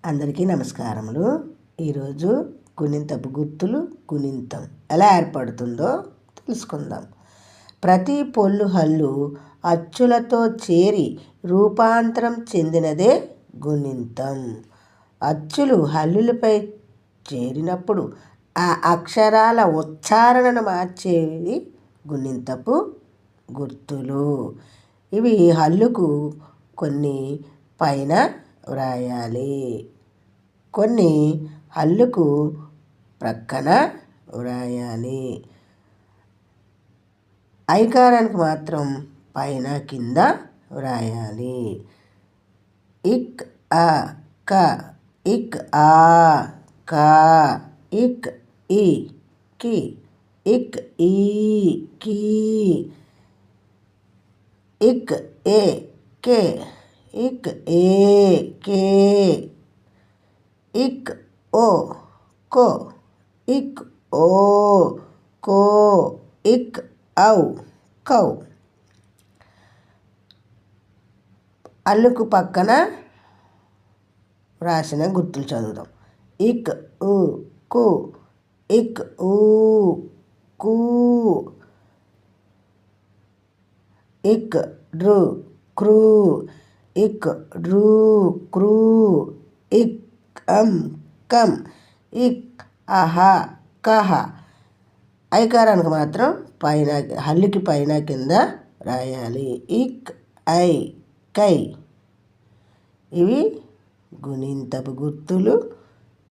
అందరికీ నమస్కారములు. ఈరోజు గుణింతపు గుర్తులు గుణింతం ఎలా ఏర్పడుతుందో తెలుసుకుందాం. ప్రతి పొల్లు హల్లు అచ్చులతో చేరి రూపాంతరం చెందినదే గుణింతం. అచ్చులు హల్లులపై చేరినప్పుడు ఆ అక్షరాల ఉచ్చారణను మార్చేవి గుణింతపు గుర్తులు. ఇవి హల్లుకు కొన్ని పైన వ్రాయాలి, కొన్ని హల్లుకు ప్రక్కన వ్రాయాలి. ఐకారానికి మాత్రం పైన కింద వ్రాయాలి. ఇక్ ఆ క, ఇక్ ఆ కా, ఇక్ ఈ కి, ఇక్ ఈ కీ, ఇక్ ఏ కే, ఇక్ ఏ కే, ఇక్ ఓ కో, ఇక్ ఓ కో, ఇక్ ఔ కౌ. అల్లుకు పక్కన రాసిన గుర్తులు చదువుదాం. ఇక్ ఉ కు, ఇక్ ఊ కూ, ఇక్ డ్రు క్రూ, ఇక్ డ్రూ క్రూ, ఇక్ కం, ఇక్ అహ కహ. ఐకారానికి మాత్రం పైన హల్లుకి పైన కింద రాయాలి. ఇక్ ఐ కై. ఇవి గుణింతపు గుర్తులు.